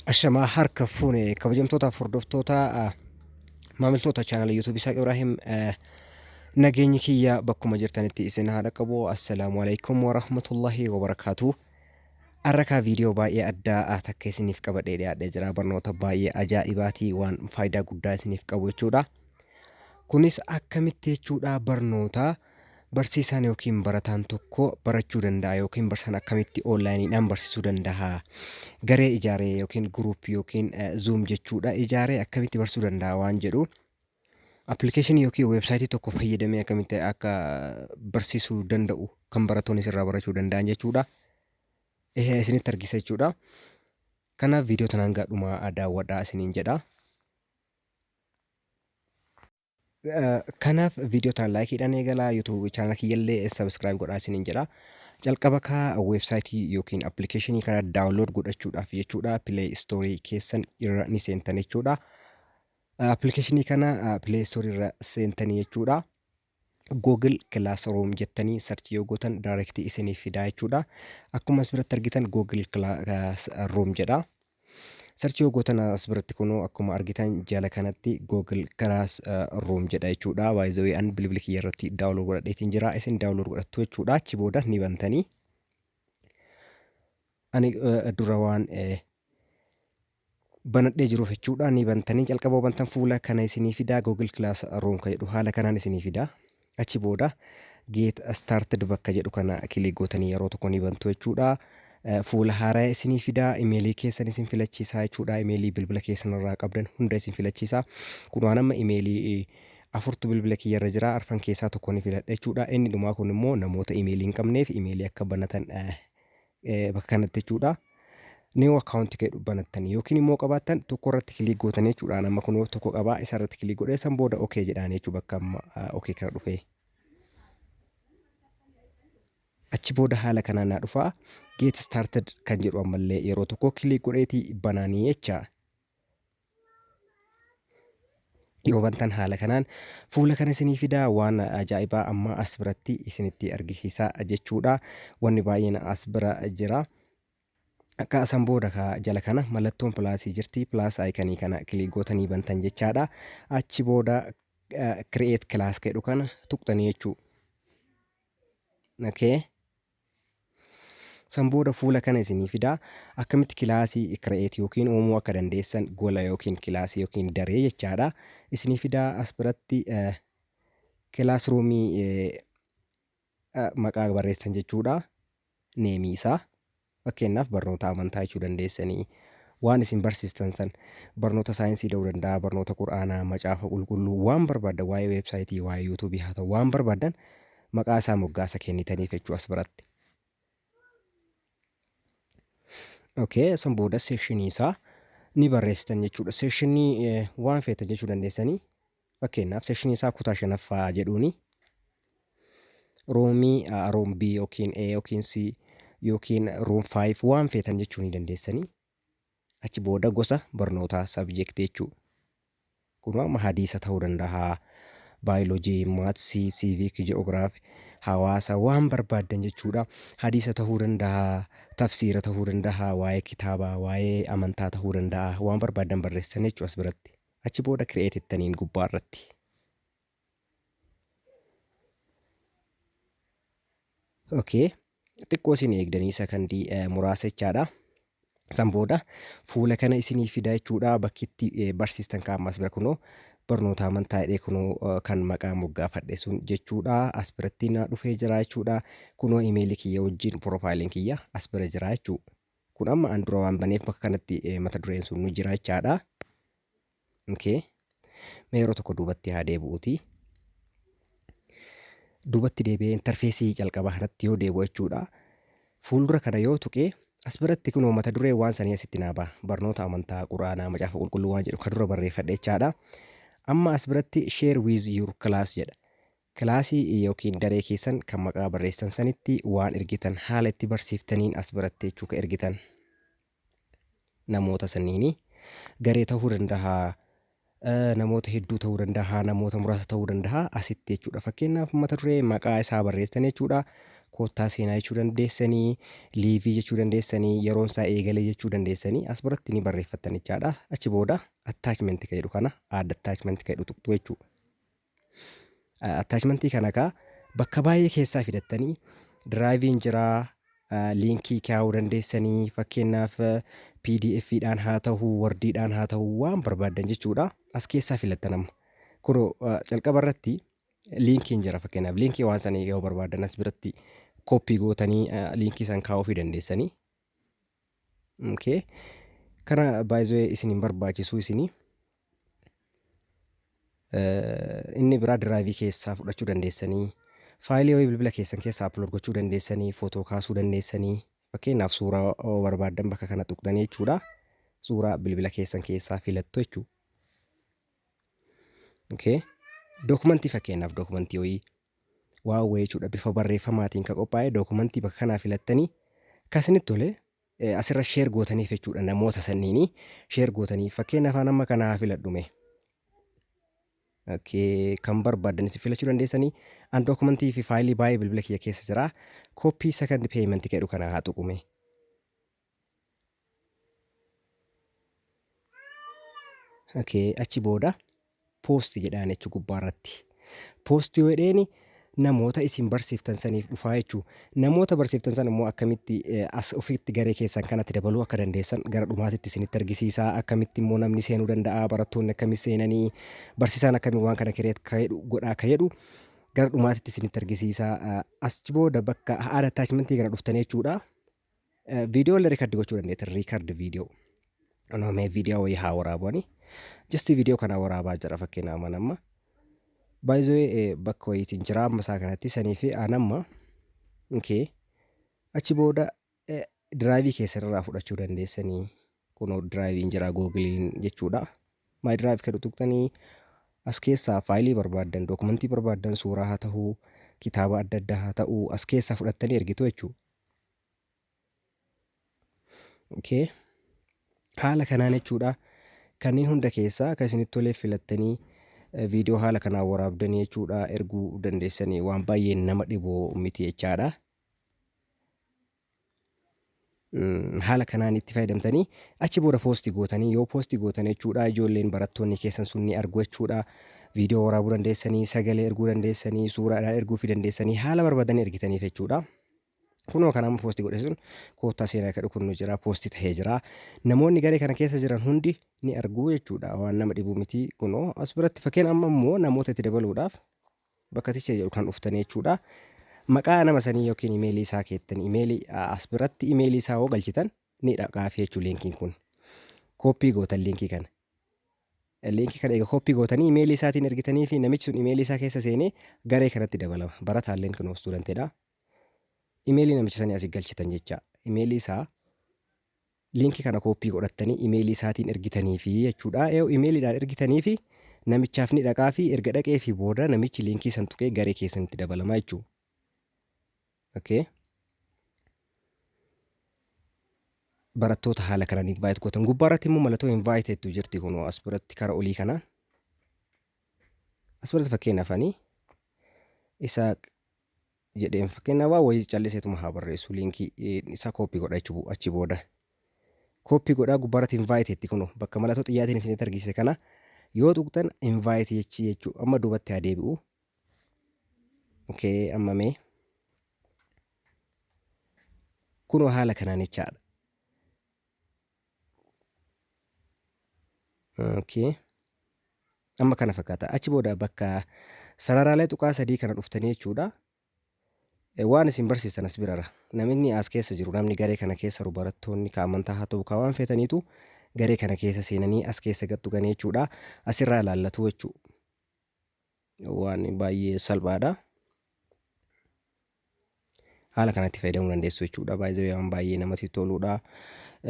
Ashamaa harka fuune kabajamtootaaf hordoftoota maamiltoota chaanala YouTube Isaaq Ibraahim nageenyi kiyya bakkuma jirtanitti isin haadha qabu. Assalaamu alaykum wa rahmatullahi wa barakaatu. Arrakaa viidiyoo baay'ee addaa takka isiniif qabadhee dhiyaadhee jira. Barnoota baay'ee ajaa'ibaatii waan faayidaa guddaa isiniif qabu jechuudha. Kunis akkamitti jechuudha barnoota barsiisaan yookiin barataan tokko barachuu danda'a yookiin barsiisaan akkamitti onlaayiniidhaan barsiisuu danda'a. Garee ijaaree yookiin guruupii yookiin zuum jechuudha ijaaree akkamitti barsiisuu danda'a waan jedhu appilikeeshinii yookiin weebsaayitii tokko fayyadamee akkamitti akka barsiisuu danda'u kan barattoonni irraa barachuu danda'an jechuudha. Isinitti argisa jechuudha. Kanaaf viidiyoo tanaan gaadhuma daawwadhaa isiniin jedha. Kanaaf viidiyoo tan laayikiidhaan eegalaa. YouTube chaanala kiyyallee subscribe godhaa isiniin jedha. Jalqaba kaa weebsaayitii yookiin appilikeeshinii kana daawunlood godhachuudhaaf jechuudha. Play Store keessan irra ni seentan jechuudha. Appilikeeshinii kana Play Store irra seentanii jechuudha. Google Classroom jettanii sarchi yoo gootan direct isiniif fidaa jechuudha. Akkuma as biratti argitan Google Classroom jedha. Sarchi yoo gootan as biratti kunoo akkuma argitan jala kanatti Google Classroom jedha jechuudha. By the way an bilbila kiyya irratti daawunlood godhadheetiin jira. Isin daawunlood godhattu jechuudha. Achi booda ni bantanii. Ani dura waan banadhee jiruuf jechuudha ni bantanii jalqaba bantan fuula kana isinii fidaa Google Classroom ka jedhu haala kanaan isinii fidaa. Achi booda get started bakka jedhu kana kilik gootanii yeroo tokko ni bantu jechuudha. Fuula haaraa isinii fidaa imeelii keessan isin filachiisaa jechuudha. Imeelii bilbila keessan irraa qabdan hunda isin filachiisaa. Kun waan amma imeelii afurtu bilbila kiyya irra jira. Arfan keessaa tokko ni filadha jechuudha. Inni dhumaa kun immoo namoota imeelii hin qabneef imeelii akka banatan bakka kanatti jechuudha. New account jedhu banatan yookiin immoo qabaatan tokko irratti kilik gootan jechuudha. Amma kun tokko qabaa isa irratti kilik godhee san booda okay jedhaan jechuudha bakka amma okay kana dhufee. Achi booda haala kanaan naa dhufaa get started kan jedhu ammallee yeroo tokko kilik godheetii banaanii jecha. Yoo bantan haala kanaan fuula kana isinii fidaa waan ajaa'ibaa amma as biratti isinitti argisiisaa jechuudha. Wanni baay'een as bira jira. Akka asan booda jala kana mallattoon pilaasii jirti. Pilaas aayikanii kana kilik gootanii bantan jechaadha. Achi booda create class jedhu kana tuqxanii jechuudha. Okay. San booda fuula kana isinii fidaa akkamitti kilaasii create yookiin uumuu akka dandeessan gola yookiin kilaasii yookiin daree jechaadha. Isinii fidaa as biratti kilaasruumii maqaa barreessan jechuudha. Neemii isaa. Fakkeenyaaf barnoota amantaa jechuu dandeessanii waan isin barsiistan san barnoota saayinsii ta'uu danda'a, barnoota quraanaa, macaafa qulqulluu waan barbaadan waa'ee weebsaayitii, waa'ee yuutuubii haa ta'u waan barbaadan maqaa isaa moggaasa kennitaniif jechuu as biratti. Okay, san booda sekshinii isaa ni barreessitan jechuudha. Sekshinii waan feetan jechuu dandeessanii fakkeenyaaf sekshinii isaa kutaa 5ffaa jedhuuni roomii room B yookiin A yookiin C yookiin room 5 waan feetan jechuu ni dandeessanii. Achi booda gosa barnootaa subject jechuudha. Kun amma hadiisa ta'uu danda'a, baayoloojii, maatsii, civic, geography, hawaasa waan barbaadan jechuudha. Hadiisa ta'uu danda'a, tafsiira ta'uu danda'a, waa'ee kitaabaa, waa'ee amantaa ta'uu danda'a, waan barbaadan barreessitan jechuudha as biratti. Achi booda create jettaniin gubbaa irratti. Okay. Xiqqoo isin eegdanii sekondii muraasa jechaadha. San booda fuula kana isinii fidaa jechuudha. Bakkitti barsiistan kaa'ammas bira kunoo barnoota amantaa jedhee kunoo kan maqaa moggaafadhe sun jechuudha. As biratti na dhufee jira jechuudha. Kunoo imeelii kiyya wajjin piroofaayiliin kiyya as bira jira jechuudha. Kun amma an dura waan baneef bakka kanatti mata dureen sun nu jira jechaadha. Okay. Yeroo tokko duubatti haa deebi'uuti. Duubatti deebi'ee interfeesii jalqabaa kanatti yoo deebi'u jechuudha. Fuuldura kana yoo tuqee as biratti kunoo mata duree waan sanii asitti naa ba'a. Barnoota amantaa, quraanaa, macaafa qulqulluu waan jedhu kan dura barreeffadhe jechaadha. Amma as biratti share with your class jedha. Kilaasii yookiin daree keessan kan maqaa barreessan sanitti waan ergitan haala itti barsiiftaniin as biratti jechuu ka ergitan namoota saniini garee ta'uu danda'a. Namoota hedduu ta'uu danda'a, namoota muraasa ta'uu danda'a asitti jechuudha. Fakkeenyaaf mata duree maqaa isaa barreessan jechuudha. koottaa seenaa jechuu dandeessanii, liivii jechuu dandeessanii, yeroon isaa eegalee jechuu dandeessanii as biratti ni barreeffattan jechaadha. Achi booda attachment kan jedhu kana add attachment kan jedhu tuqxu jechuudha. Attachmentii kana bakka baay'ee keessaa fidattanii diraayiviin jiraa, liinkii kaa'uu dandeessanii, fakkeenyaaf PDF'dhaan haa ta'uu, Wordiidhaan haa ta'uu waan barbaadan jechuudha. As keessaa filattan amma. Kun calqaba irratti liinkiin jira fakkeenyaaf liinkii waan sanii yoo barbaadan as biratti koppii gootanii liinkii san kaa'uu dandeessanii. Okay. Kana baay'ee isin hin barbaachisu isinii. Inni biraa diraayivii keessaa fudhachuu dandeessanii, faayilii wayii bilbila keessan keessaa upload gochuu dandeessanii, footoo kaasuu dandeessanii, fakkeenyaaf suuraa barbaadan bakka kana tuqxanii jechuudha. Suuraa bilbila keessan keessaa filattu jechuudha. Okay. Dookumentii fakkeenyaaf dookumentii wayii waa wayii jechuudha bifa barreeffamaatiin kan qophaa'e dookumentii bakka kanaa filattanii kasinitti tole asirra sheer gootaniif jechuudha. Namoota sanniini sheer gootaniif fakkeenyaaf amma kanaa filadhume. Okay, kan barbaadan isin filachuu dandeessanii. An dookumentii fi faayilii baay'ee bilbila kiyya keessa jira. Koppii second payment jedhu kana haa tuqume. Okay, achi booda poost jedhaan jechuu gubbaa irratti. Poost yoo jedheeni namoota isin barsiiftan saniif dhufaa jechuu. Namoota barsiiftan san immoo akkamitti as ofitti garee keessan kanatti dabaluu akka dandeessan gara dhumaatitti isinitti argisiisaa. Akkamitti immoo namni seenuu danda'a, barattoonni akkamitti seenanii, barsiisaan akkamitti waan kana kireet godhaa akka jedhu gara dhumaatitti isinitti argisiisaa. Achi booda bakka haala attachmentii kana dhuftanii jechuudha. Viidiyoo illee riikard gochuu dandeettan. Riikard viidiyoo. Anoomee viidiyoo wayii haa waraabani. Just viidiyoo kana waraabaa jira fakkeenyaaf amma. Baay'ee bakka wayiitiin jira amma isaa kanatti sanii fi anamma. Okay. Achi booda diraayivii keessanirraa fudhachuu dandeessanii. Kunoo diraayiviin jira googiliin jechuudha. My drive kan tuqxanii as keessaa faayilii barbaadan, dookumentii barbaadan, suuraa haa ta'uu, kitaaba adda addaa haa ta'uu as keessaa fudhattanii ergitu jechuudha. Okay. Haala kanaan jechuudha. Kanneen hunda keessaa kan isinitti tolee filattanii viidiyoo haala kanaan waraabdanii jechuudha erguu dandeessanii waan baay'ee nama dhiboo miti jechaadha. Haala kanaan itti fayyadamtanii achi booda poostii gootanii yoo poostii gootan jechuudha ijoolleen barattoonni keessan sun ni argu jechuudha. Viidiyoo waraabuu dandeessanii, sagalee erguu dandeessanii, suuraadhaan erguu fi dandeessanii haala barbaadanii ergitaniif jechuudha. Kunoo kan amma poostii godhe sun koottaa seenaa kadhu kun jira, poostii ta'ee jira. Namoonni garee kana keessa jiran hundi ni argu jechuudha. Waan nama dhibuu miti. Kunoo as biratti fakkeen amma immoo namoota itti dabaluudhaaf bakka ticha jedhu kan dhuftanii jechuudha. Maqaa nama sanii yookiin imeelii isaa keettan imeelii as biratti imeelii isaa hoo galchitan ni dhaqaafi jechuudha liinkiin kun. Kooppii gootan liinkii kana. Liinkii kana egaa kooppii gootanii imeelii isaatiin ergitanii fi namichi sun imeelii isaa keessa seenee garee kanatti dabalama. Barataalleen kun stuudanteedha. Imeelii namicha sanii asii galchitan jecha. Imeelii isaa liinkii kana kooppii godhattanii imeelii isaatiin ergitanii fi jechuudha. Yoo imeeliidhaan ergitanii fi namichaaf ni dhaqaa fi erga dhaqee fi booda namichi liinkii san tuqee garee keessanitti dabalama jechuudha. Okay. Barattoota haala kanaan invite gootan gubbaarratti immoo mallattoo invite tu jirti kun as biratti karaa olii kana. As biratti fakkeenyaaf ani isa jedheen fakkeenyaaf waa wayii calliseetuma haa barreessu liinkii isaa kooppii godha jechuudha achi booda. Kooppii godhaa gubbaarratti invite kun bakka mallattoo xiyyaatiin isinitti argisiise kana yoo tuqxan invite jechuudha. Amma duubatti haa deebi'u. Okay, amma mee kunoo haala kanaan jechaadha. Okay. Amma kana fakkaata. Achi booda bakka sararaalee tuqaa sadii kana dhuftanii jechuudha. Waan isin barsiistan as birara. Namni as keessa jiru, namni garee kana keessa jiru barattoonni ka amantaa haa ta'u ka waan feetaniitu garee kana keessa seenanii as keessa gattuqanii jechuudha. Asirraa ilaallatu jechuudha. Waan baay'ee salphaadha. Haala kanatti fayyadamuu dandeessu jechuudha. Waan baay'ee namatti toludha.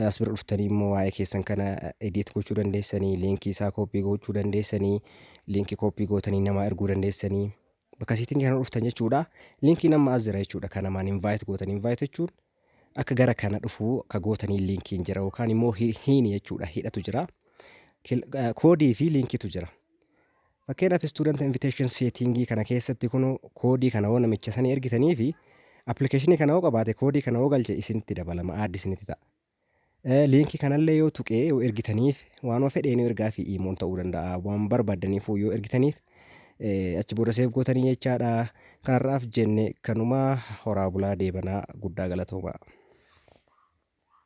As bira dhuftanii immoo waa'ee keessan kana edit gochuu dandeessanii, liinkii isaa kooppii gochuu dandeessanii, liinkii kooppii gootanii nama erguu dandeessanii. Bakka siitiin kana dhuftan jechuudha. Liinkii nama as jira jechuudha. Kan namaan invite gootan invite jechuun akka gara kana dhufuu ka gootanii liinkiin jira yookaan immoo hiini jechuudha. Hidhatu jira. Koodii fi liinkiitu jira. Fakkeenyaaf student invitation setting kana keessatti kun koodii kana waan namicha sanii ergitanii fi Appilikeeshinii kana yoo qabaate koodii kana yoo galche isinitti dabalama aaddi isinitti ta'a. Liinkii kanallee yoo tuqee yoo ergitaniif waanuma fedheen yoo ergaa fi iimoon ta'uu danda'a waan barbaadaniif yoo ergitaniif achi booda seef gootanii jechaadha. Kanarraaf jenne kanumaa horaa bulaa deebanaa guddaa galatooma.